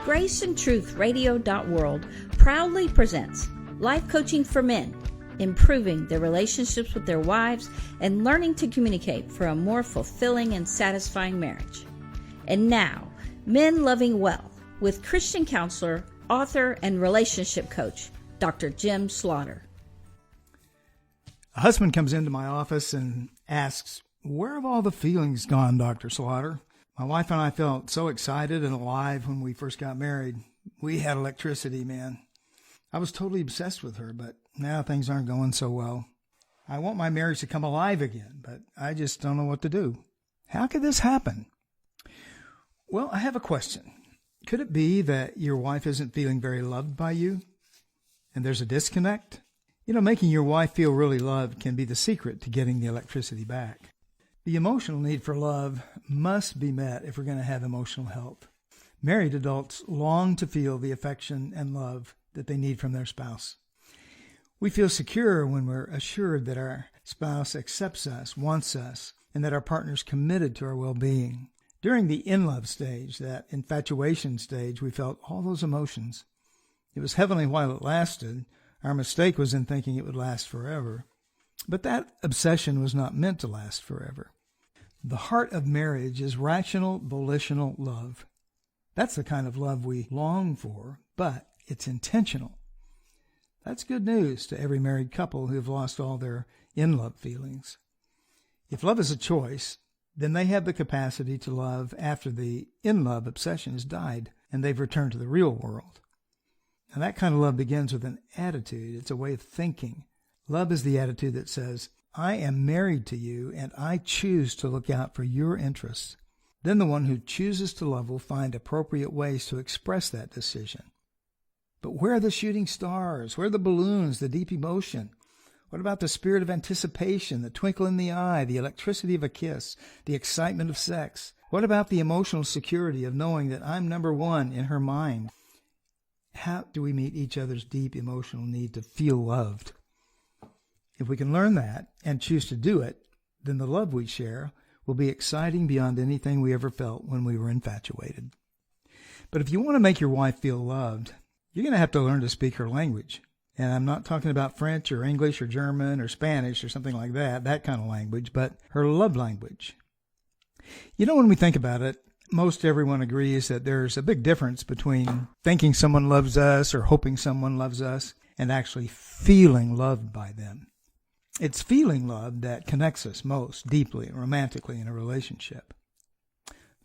GraceandTruthRadio.world proudly presents Life Coaching for Men, improving their relationships with their wives and learning to communicate for a more fulfilling and satisfying marriage. And now, Men Loving Well, with Christian counselor, author, and relationship coach, Dr. Jim Slaughter. A husband comes into my office and asks, "Where have all the feelings gone, Dr. Slaughter?" My wife and I felt so excited and alive when we first got married. We had electricity, man. I was totally obsessed with her, but now things aren't going so well. I want my marriage to come alive again, but I just don't know what to do. How could this happen? Well, I have a question. Could it be that your wife isn't feeling very loved by you and there's a disconnect? Making your wife feel really loved can be the secret to getting the electricity back. The emotional need for love must be met if we're going to have emotional health. Married adults long to feel the affection and love that they need from their spouse. We feel secure when we're assured that our spouse accepts us, wants us, and that our partner's committed to our well-being. During the in-love stage, that infatuation stage, we felt all those emotions. It was heavenly while it lasted. Our mistake was in thinking it would last forever. But that obsession was not meant to last forever. The heart of marriage is rational, volitional love. That's the kind of love we long for, but it's intentional. That's good news to every married couple who have lost all their in-love feelings. If love is a choice, then they have the capacity to love after the in-love obsession has died and they've returned to the real world. And that kind of love begins with an attitude. It's a way of thinking. Love is the attitude that says, I am married to you and I choose to look out for your interests. Then the one who chooses to love will find appropriate ways to express that decision. But where are the shooting stars? Where are the balloons, the deep emotion? What about the spirit of anticipation, the twinkle in the eye, the electricity of a kiss, the excitement of sex? What about the emotional security of knowing that I'm number one in her mind? How do we meet each other's deep emotional need to feel loved? If we can learn that and choose to do it, then the love we share will be exciting beyond anything we ever felt when we were infatuated. But if you want to make your wife feel loved, you're going to have to learn to speak her language. And I'm not talking about French or English or German or Spanish or something like that kind of language, but her love language. When we think about it, most everyone agrees that there's a big difference between thinking someone loves us or hoping someone loves us and actually feeling loved by them. It's feeling love that connects us most deeply and romantically in a relationship.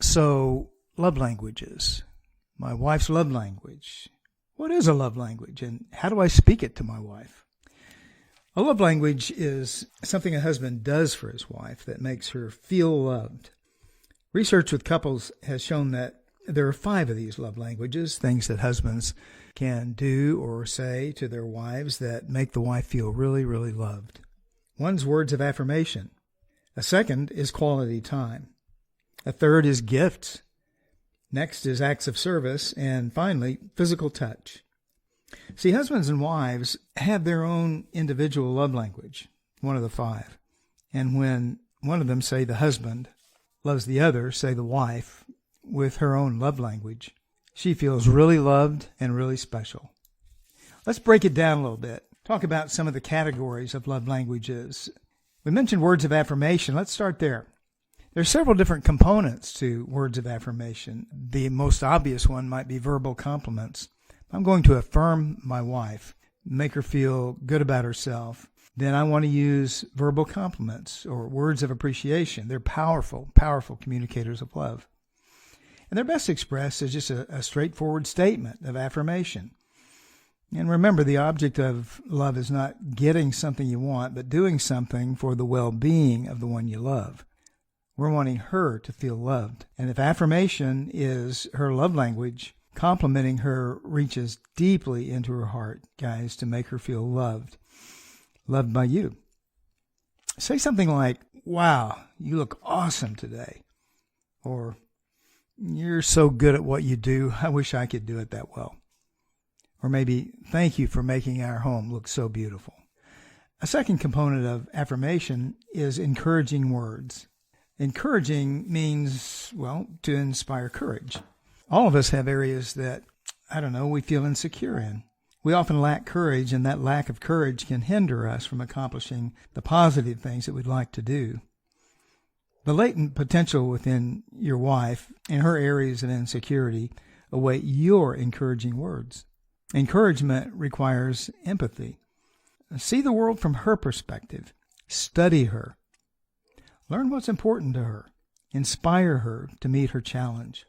So, love languages. My wife's love language. What is a love language, and how do I speak it to my wife? A love language is something a husband does for his wife that makes her feel loved. Research with couples has shown that there are 5 of these love languages, things that husbands can do or say to their wives that make the wife feel really, really loved. One's words of affirmation. A second is quality time. A third is gifts. Next is acts of service. And finally, physical touch. See, husbands and wives have their own individual love language, one of the 5. And when one of them, say the husband, loves the other, say the wife, with her own love language, she feels really loved and really special. Let's break it down a little bit. Talk about some of the categories of love languages. We mentioned words of affirmation. Let's start there. There are several different components to words of affirmation. The most obvious one might be verbal compliments. I'm going to affirm my wife, make her feel good about herself. Then I want to use verbal compliments or words of appreciation. They're powerful, powerful communicators of love. And they're best expressed as just a straightforward statement of affirmation. And remember, the object of love is not getting something you want, but doing something for the well-being of the one you love. We're wanting her to feel loved. And if affirmation is her love language, complimenting her reaches deeply into her heart, guys, to make her feel loved by you. Say something like, "Wow, you look awesome today." Or, "You're so good at what you do. I wish I could do it that well." Or maybe, "Thank you for making our home look so beautiful." A second component of affirmation is encouraging words. Encouraging means, to inspire courage. All of us have areas that we feel insecure in. We often lack courage, and that lack of courage can hinder us from accomplishing the positive things that we'd like to do. The latent potential within your wife and her areas of insecurity await your encouraging words. Encouragement requires empathy. See the world from her perspective. Study her. Learn what's important to her. Inspire her to meet her challenge.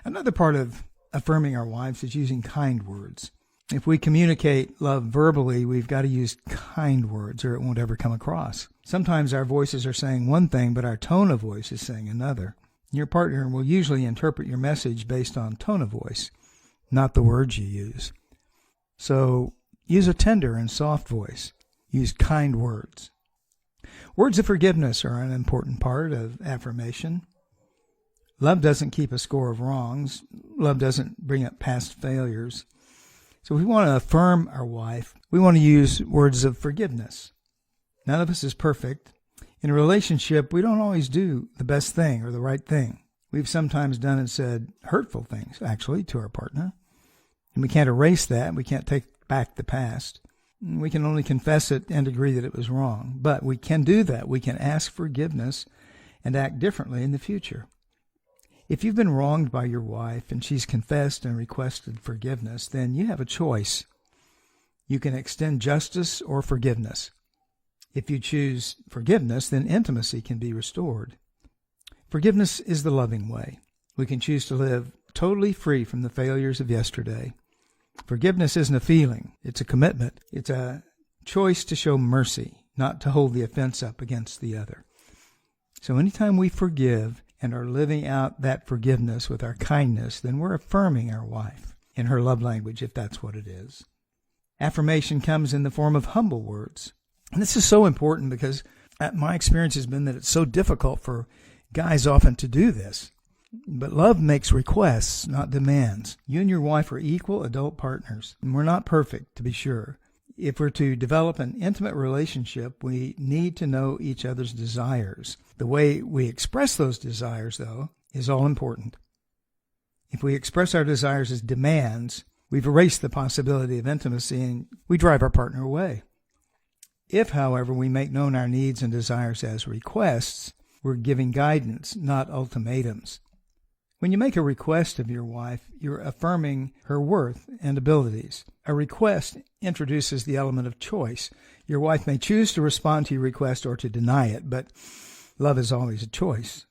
Another part of affirming our wives is using kind words. If we communicate love verbally, we've got to use kind words or it won't ever come across. Sometimes our voices are saying one thing, but our tone of voice is saying another. Your partner will usually interpret your message based on tone of voice, not the words you use. So use a tender and soft voice. Use kind words. Words of forgiveness are an important part of affirmation. Love doesn't keep a score of wrongs. Love doesn't bring up past failures. So if we want to affirm our wife, we want to use words of forgiveness. None of us is perfect. In a relationship, we don't always do the best thing or the right thing. We've sometimes done and said hurtful things, actually, to our partner. And we can't erase that. We can't take back the past. We can only confess it and agree that it was wrong. But we can do that. We can ask forgiveness and act differently in the future. If you've been wronged by your wife and she's confessed and requested forgiveness, then you have a choice. You can extend justice or forgiveness. If you choose forgiveness, then intimacy can be restored. Forgiveness is the loving way. We can choose to live totally free from the failures of yesterday. Forgiveness isn't a feeling. It's a commitment. It's a choice to show mercy, not to hold the offense up against the other. So anytime we forgive and are living out that forgiveness with our kindness, then we're affirming our wife in her love language, if that's what it is. Affirmation comes in the form of humble words. And this is so important because my experience has been that it's so difficult for guys often to do this. But love makes requests, not demands. You and your wife are equal adult partners, and we're not perfect, to be sure. If we're to develop an intimate relationship, we need to know each other's desires. The way we express those desires, though, is all important. If we express our desires as demands, we've erased the possibility of intimacy and we drive our partner away. If, however, we make known our needs and desires as requests, we're giving guidance, not ultimatums. When you make a request of your wife, you're affirming her worth and abilities. A request introduces the element of choice. Your wife may choose to respond to your request or to deny it, but love is always a choice.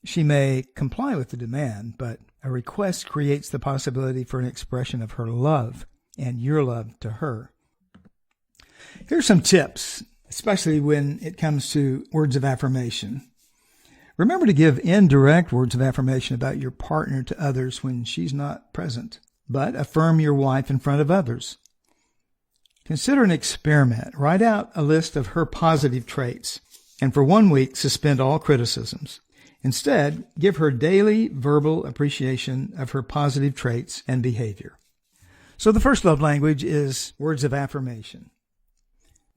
She may comply with the demand, but a request creates the possibility for an expression of her love and your love to her. Here's some tips, especially when it comes to words of affirmation. Remember to give indirect words of affirmation about your partner to others when she's not present, but affirm your wife in front of others. Consider an experiment. Write out a list of her positive traits, and for 1 week, suspend all criticisms. Instead, give her daily verbal appreciation of her positive traits and behavior. So the first love language is words of affirmation.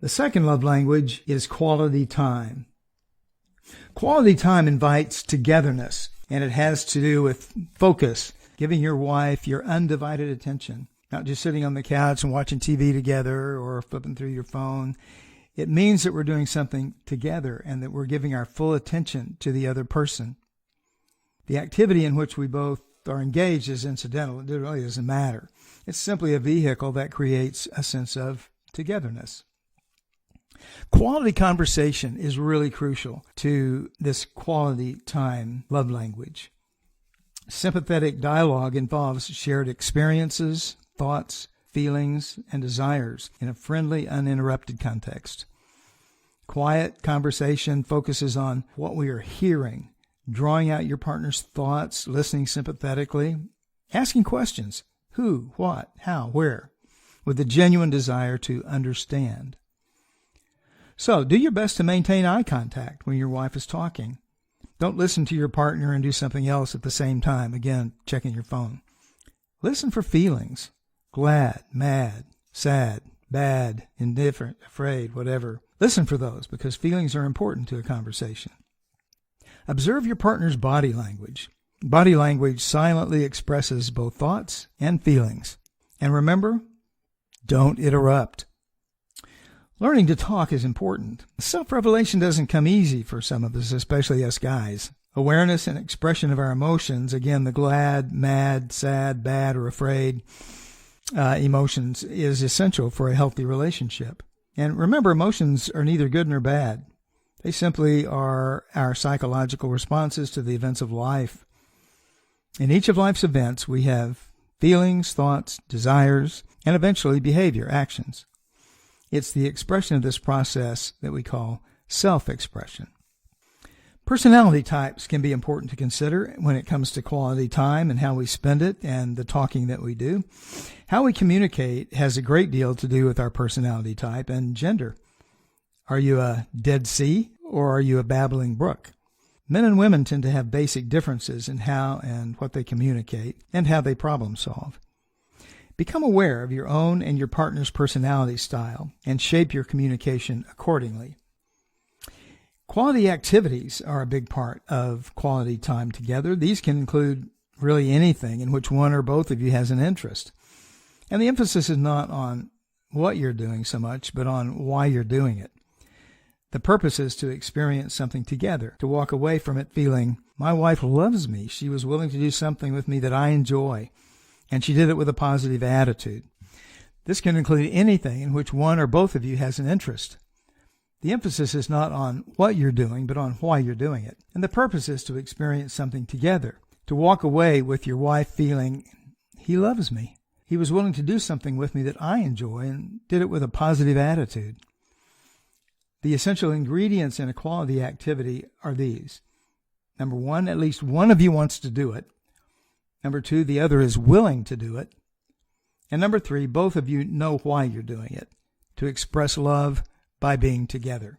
The second love language is quality time. Quality time invites togetherness, and it has to do with focus, giving your wife your undivided attention, not just sitting on the couch and watching TV together or flipping through your phone. It means that we're doing something together and that we're giving our full attention to the other person. The activity in which we both are engaged is incidental. It really doesn't matter. It's simply a vehicle that creates a sense of togetherness. Quality conversation is really crucial to this quality time love language. Sympathetic dialogue involves shared experiences, thoughts, feelings, and desires in a friendly, uninterrupted context. Quiet conversation focuses on what we are hearing, drawing out your partner's thoughts, listening sympathetically, asking questions, who, what, how, where, with a genuine desire to understand. So, do your best to maintain eye contact when your wife is talking. Don't listen to your partner and do something else at the same time, again, checking your phone. Listen for feelings, glad, mad, sad, bad, indifferent, afraid, whatever. Listen for those because feelings are important to a conversation. Observe your partner's body language. Body language silently expresses both thoughts and feelings. And remember, don't interrupt. Learning to talk is important. Self-revelation doesn't come easy for some of us, especially us guys. Awareness and expression of our emotions, again, the glad, mad, sad, bad, or afraid emotions, is essential for a healthy relationship. And remember, emotions are neither good nor bad. They simply are our psychological responses to the events of life. In each of life's events, we have feelings, thoughts, desires, and eventually behavior, actions. It's the expression of this process that we call self-expression. Personality types can be important to consider when it comes to quality time and how we spend it and the talking that we do. How we communicate has a great deal to do with our personality type and gender. Are you a Dead Sea or are you a babbling brook? Men and women tend to have basic differences in how and what they communicate and how they problem solve. Become aware of your own and your partner's personality style and shape your communication accordingly. Quality activities are a big part of quality time together. These can include really anything in which one or both of you has an interest. And the emphasis is not on what you're doing so much, but on why you're doing it. The purpose is to experience something together, to walk away from it feeling, my wife loves me. She was willing to do something with me that I enjoy, and she did it with a positive attitude. This can include anything in which one or both of you has an interest. The emphasis is not on what you're doing, but on why you're doing it. And the purpose is to experience something together, to walk away with your wife feeling, he loves me. He was willing to do something with me that I enjoy and did it with a positive attitude. The essential ingredients in a quality activity are these. Number one, at least one of you wants to do it. Number two, the other is willing to do it. And number three, both of you know why you're doing it, to express love by being together.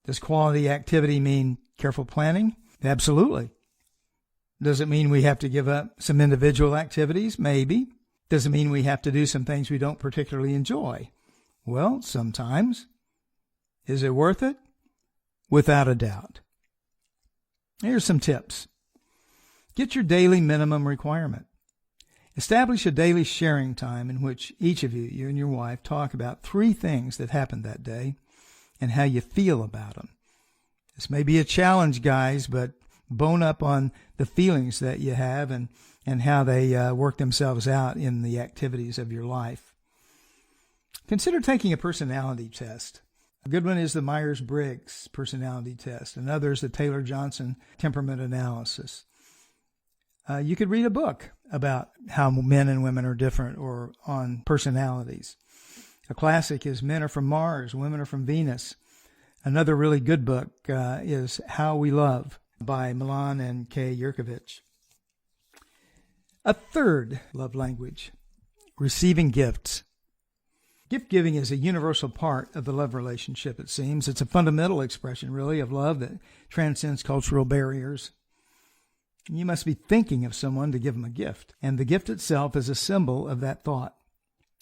Does quality activity mean careful planning? Absolutely. Does it mean we have to give up some individual activities? Maybe. Does it mean we have to do some things we don't particularly enjoy? Well, sometimes. Is it worth it? Without a doubt. Here's some tips. Get your daily minimum requirement. Establish a daily sharing time in which each of you, you and your wife, talk about 3 things that happened that day and how you feel about them. This may be a challenge, guys, but bone up on the feelings that you have and how they work themselves out in the activities of your life. Consider taking a personality test. A good one is the Myers-Briggs personality test. Another is the Taylor-Johnson temperament analysis. You could read a book about how men and women are different or on personalities. A classic is Men Are From Mars, Women Are From Venus. Another really good book is How We Love by Milan and Kay Yerkovich. A third love language, receiving gifts. Gift giving is a universal part of the love relationship, it seems. It's a fundamental expression, really, of love that transcends cultural barriers. You must be thinking of someone to give them a gift, and the gift itself is a symbol of that thought.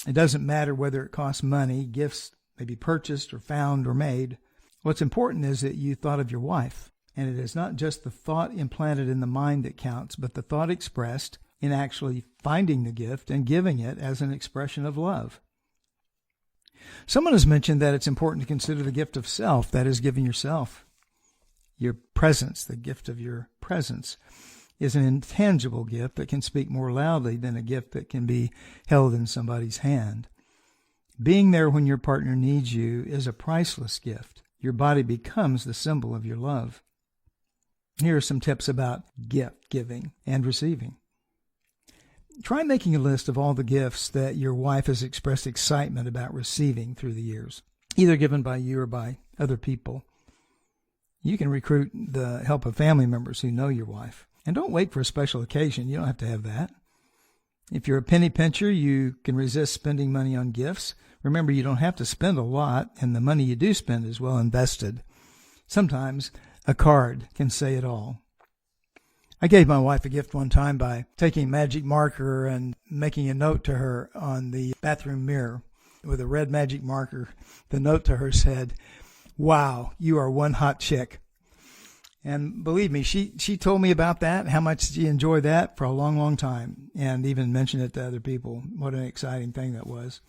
It doesn't matter whether it costs money. Gifts may be purchased or found or made. What's important is that you thought of your wife, and it is not just the thought implanted in the mind that counts, but the thought expressed in actually finding the gift and giving it as an expression of love. Someone has mentioned that it's important to consider the gift of self, that is, giving yourself. Your presence, the gift of your presence, is an intangible gift that can speak more loudly than a gift that can be held in somebody's hand. Being there when your partner needs you is a priceless gift. Your body becomes the symbol of your love. Here are some tips about gift giving and receiving. Try making a list of all the gifts that your wife has expressed excitement about receiving through the years, either given by you or by other people. You can recruit the help of family members who know your wife. And don't wait for a special occasion. You don't have to have that. If you're a penny pincher, you can resist spending money on gifts. Remember, you don't have to spend a lot, and the money you do spend is well invested. Sometimes a card can say it all. I gave my wife a gift one time by taking a magic marker and making a note to her on the bathroom mirror. With a red magic marker, the note to her said, "Wow, you are one hot chick." And believe me, she told me about that, how much she enjoyed that for a long, long time, and even mentioned it to other people. What an exciting thing that was.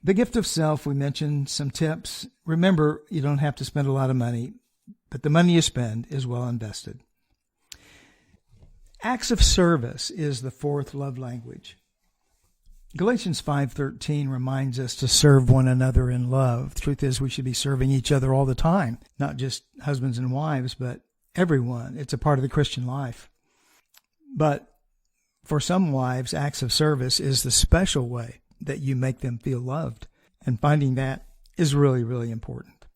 The gift of self, we mentioned some tips. Remember, you don't have to spend a lot of money, but the money you spend is well invested. Acts of service is the fourth love language. Galatians 5:13 reminds us to serve one another in love. The truth is we should be serving each other all the time, not just husbands and wives, but everyone. It's a part of the Christian life. But for some wives, acts of service is the special way that you make them feel loved. And finding that is really, really important.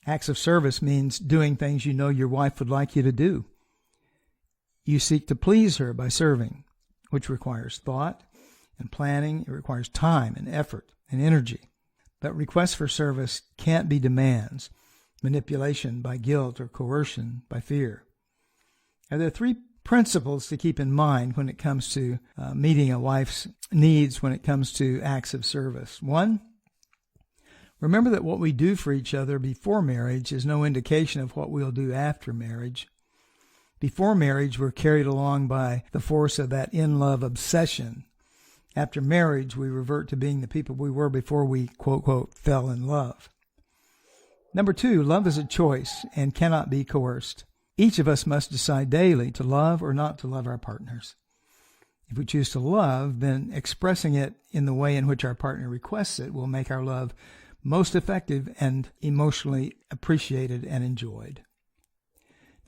Acts of service means doing things you know your wife would like you to do. You seek to please her by serving, which requires thought and planning. It requires time and effort and energy. But requests for service can't be demands, manipulation by guilt or coercion by fear. Now, there are three principles to keep in mind when it comes to meeting a wife's needs when it comes to acts of service. One, remember that what we do for each other before marriage is no indication of what we'll do after marriage. Before marriage, we're carried along by the force of that in-love obsession. After marriage, we revert to being the people we were before we, quote, quote, fell in love. Number two, love is a choice and cannot be coerced. Each of us must decide daily to love or not to love our partners. If we choose to love, then expressing it in the way in which our partner requests it will make our love most effective and emotionally appreciated and enjoyed.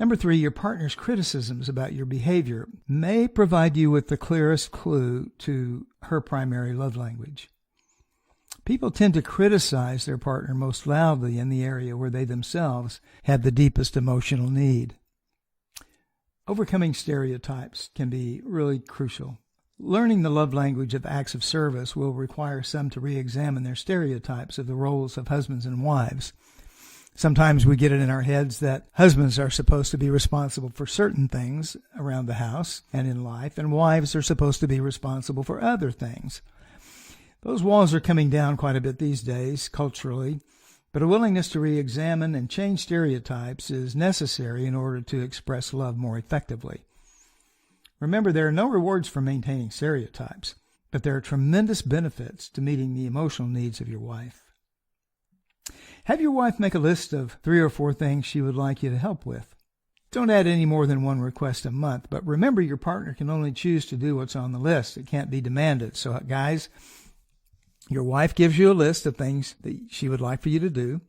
Number three, your partner's criticisms about your behavior may provide you with the clearest clue to her primary love language. People tend to criticize their partner most loudly in the area where they themselves have the deepest emotional need. Overcoming stereotypes can be really crucial. Learning the love language of acts of service will require some to re-examine their stereotypes of the roles of husbands and wives. Sometimes we get it in our heads that husbands are supposed to be responsible for certain things around the house and in life, and wives are supposed to be responsible for other things. Those walls are coming down quite a bit these days, culturally, but a willingness to re-examine and change stereotypes is necessary in order to express love more effectively. Remember, there are no rewards for maintaining stereotypes, but there are tremendous benefits to meeting the emotional needs of your wife. Have your wife make a list of 3 or 4 things she would like you to help with. Don't add any more than one request a month, but remember your partner can only choose to do what's on the list. It can't be demanded. So, guys, your wife gives you a list of things that she would like for you to do.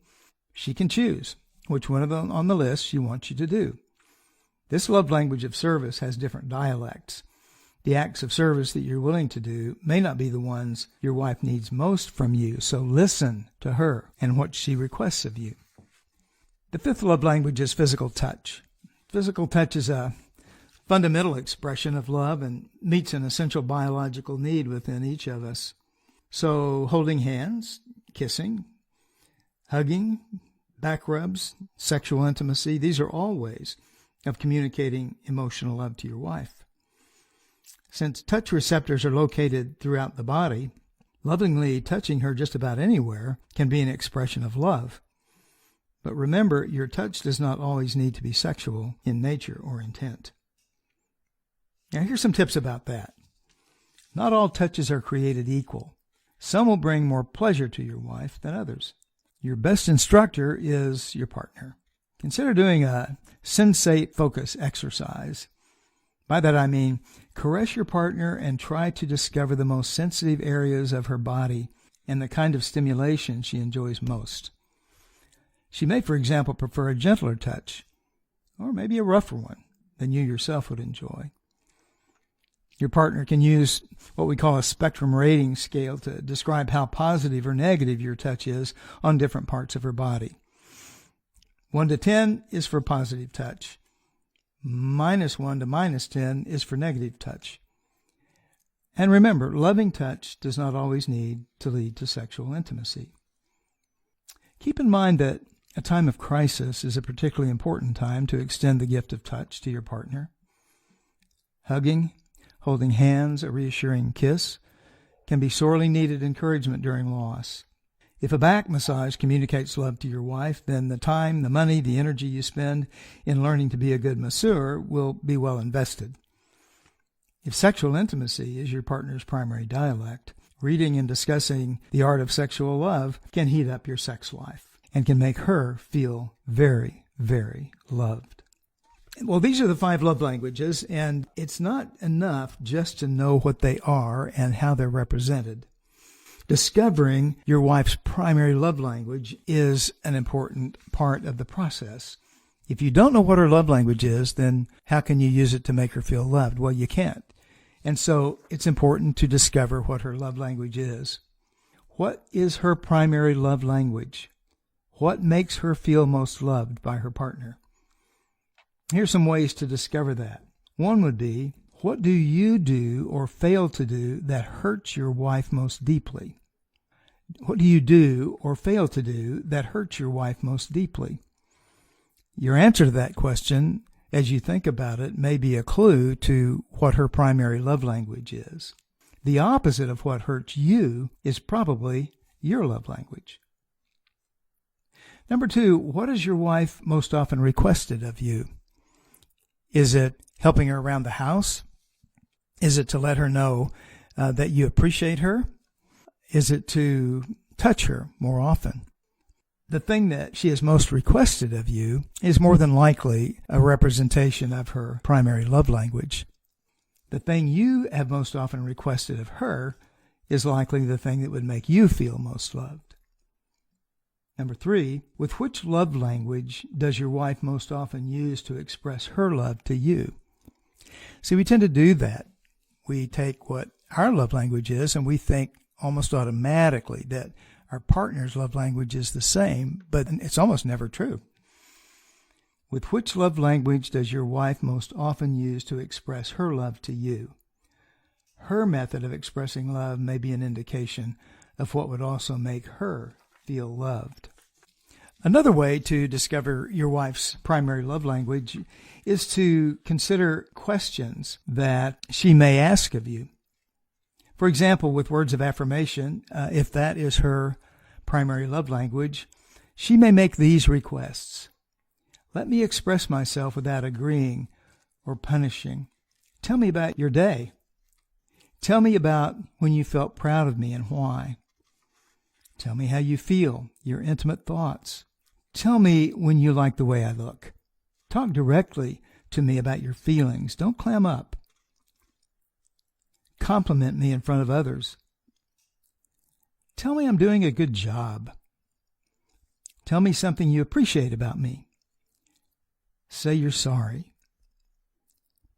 She can choose which one of them on the list she wants you to do. This love language of service has different dialects. The acts of service that you're willing to do may not be the ones your wife needs most from you, so listen to her and what she requests of you. The fifth love language is physical touch. Physical touch is a fundamental expression of love and meets an essential biological need within each of us. So holding hands, kissing, hugging, back rubs, sexual intimacy, these are all ways of communicating emotional love to your wife. Since touch receptors are located throughout the body, lovingly touching her just about anywhere can be an expression of love. But remember, your touch does not always need to be sexual in nature or intent. Now, here's some tips about that. Not all touches are created equal. Some will bring more pleasure to your wife than others. Your best instructor is your partner. Consider doing a sensate focus exercise. By that I mean, caress your partner and try to discover the most sensitive areas of her body and the kind of stimulation she enjoys most. She may, for example, prefer a gentler touch, or maybe a rougher one than you yourself would enjoy. Your partner can use what we call a spectrum rating scale to describe how positive or negative your touch is on different parts of her body. 1 to 10 is for positive touch. -1 to -10 is for negative touch. And remember, loving touch does not always need to lead to sexual intimacy. Keep in mind that a time of crisis is a particularly important time to extend the gift of touch to your partner. Hugging, holding hands, a reassuring kiss can be sorely needed encouragement during loss. If a back massage communicates love to your wife, then the time, the money, the energy you spend in learning to be a good masseur will be well invested. If sexual intimacy is your partner's primary dialect, reading and discussing the art of sexual love can heat up your sex life and can make her feel very, very loved. Well, these are the 5 love languages, and it's not enough just to know what they are and how they're represented. Discovering your wife's primary love language is an important part of the process. If you don't know what her love language is, then how can you use it to make her feel loved? Well, you can't. And so it's important to discover what her love language is. What is her primary love language? What makes her feel most loved by her partner? Here's some ways to discover that. One would be, what do you do or fail to do that hurts your wife most deeply? What do you do or fail to do that hurts your wife most deeply? Your answer to that question, as you think about it, may be a clue to what her primary love language is. The opposite of what hurts you is probably your love language. Number 2, what is your wife most often requested of you? Is it helping her around the house? Is it to let her know that you appreciate her? Is it to touch her more often? The thing that she has most requested of you is more than likely a representation of her primary love language. The thing you have most often requested of her is likely the thing that would make you feel most loved. Number 3, with which love language does your wife most often use to express her love to you? See, we tend to do that. We take what our love language is and we think almost automatically that our partner's love language is the same, but it's almost never true. With which love language does your wife most often use to express her love to you? Her method of expressing love may be an indication of what would also make her feel loved. Another way to discover your wife's primary love language is to consider questions that she may ask of you. For example, with words of affirmation, if that is her primary love language, she may make these requests. Let me express myself without agreeing or punishing. Tell me about your day. Tell me about when you felt proud of me and why. Tell me how you feel, your intimate thoughts. Tell me when you like the way I look. Talk directly to me about your feelings. Don't clam up. Compliment me in front of others. Tell me I'm doing a good job. Tell me something you appreciate about me. Say you're sorry.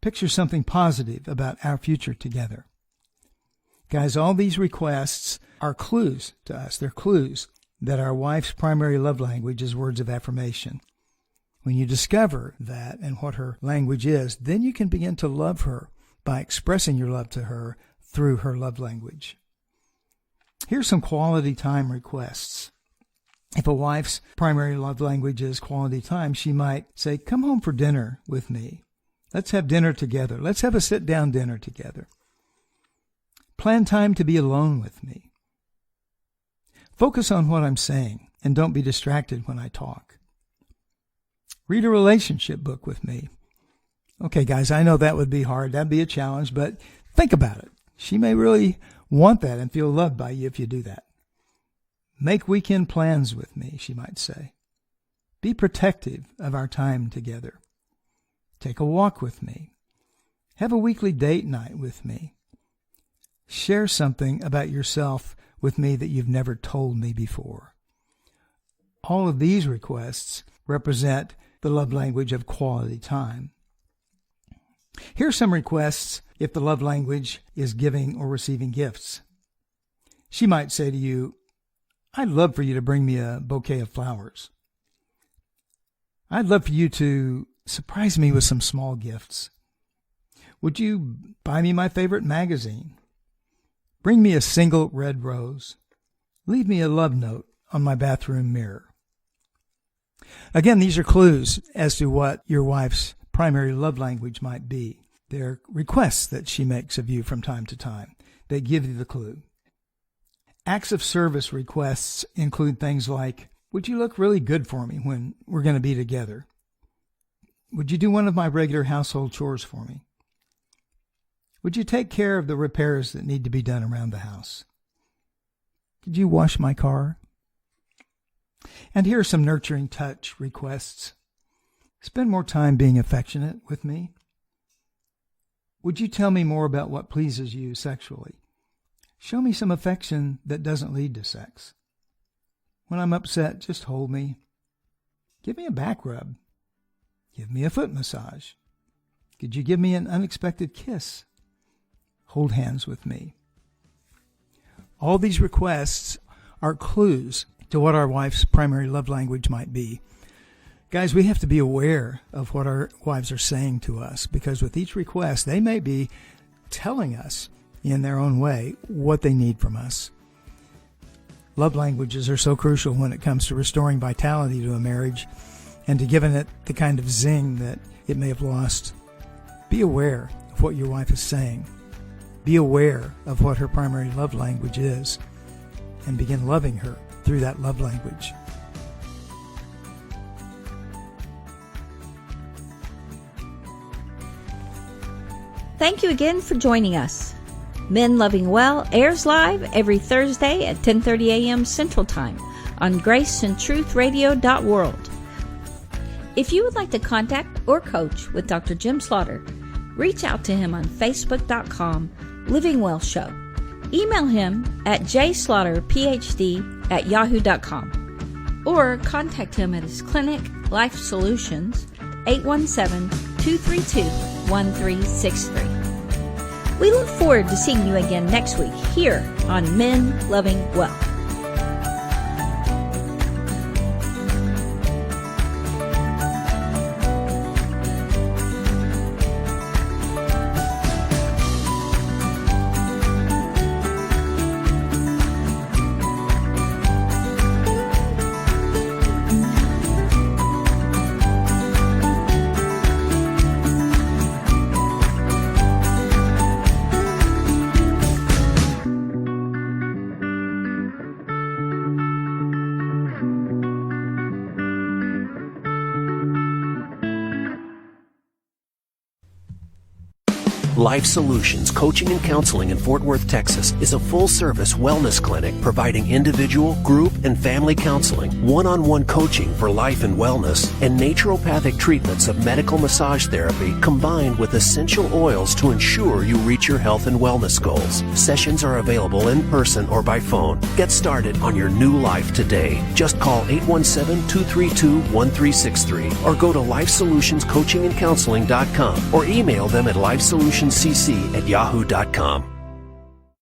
Picture something positive about our future together. Guys, all these requests are clues to us. They're clues that our wife's primary love language is words of affirmation. When you discover that and what her language is, then you can begin to love her by expressing your love to her through her love language. Here's some quality time requests. If a wife's primary love language is quality time, she might say, come home for dinner with me. Let's have dinner together. Let's have a sit-down dinner together. Plan time to be alone with me. Focus on what I'm saying and don't be distracted when I talk. Read a relationship book with me. Okay, guys, I know that would be hard. That'd be a challenge, but think about it. She may really want that and feel loved by you if you do that. Make weekend plans with me, she might say. Be protective of our time together. Take a walk with me. Have a weekly date night with me. Share something about yourself with me that you've never told me before. All of these requests represent the love language of quality time. Here's some requests if the love language is giving or receiving gifts. She might say to you, I'd love for you to bring me a bouquet of flowers. I'd love for you to surprise me with some small gifts. Would you buy me my favorite magazine? Bring me a single red rose. Leave me a love note on my bathroom mirror. Again, these are clues as to what your wife's primary love language might be. They're requests that she makes of you from time to time. They give you the clue. Acts of service requests include things like, would you look really good for me when we're going to be together? Would you do one of my regular household chores for me? Would you take care of the repairs that need to be done around the house? Could you wash my car? And here are some nurturing touch requests. Spend more time being affectionate with me. Would you tell me more about what pleases you sexually? Show me some affection that doesn't lead to sex. When I'm upset, just hold me. Give me a back rub. Give me a foot massage. Could you give me an unexpected kiss? Hold hands with me. All these requests are clues to what our wife's primary love language might be. Guys, we have to be aware of what our wives are saying to us, because with each request, they may be telling us in their own way what they need from us. Love languages are so crucial when it comes to restoring vitality to a marriage and to giving it the kind of zing that it may have lost. Be aware of what your wife is saying. Be aware of what her primary love language is, and begin loving her through that love language. Thank you again for joining us. Men Loving Well airs live every Thursday at 10:30 a.m. Central Time on graceandtruthradio.world. If you would like to contact or coach with Dr. Jim Slaughter, reach out to him on Facebook.com/Living Well Show. Email him at jslaughterphd@yahoo.com or contact him at his clinic, Life Solutions, 817-232-1363. We look forward to seeing you again next week here on Men Loving Well. Life Solutions Coaching and Counseling in Fort Worth, Texas is a full-service wellness clinic providing individual, group, and family counseling, one-on-one coaching for life and wellness, and naturopathic treatments of medical massage therapy combined with essential oils to ensure you reach your health and wellness goals. Sessions are available in person or by phone. Get started on your new life today. Just call 817-232-1363 or go to lifesolutionscoachingandcounseling.com or email them at lifesolutionscc@yahoo.com.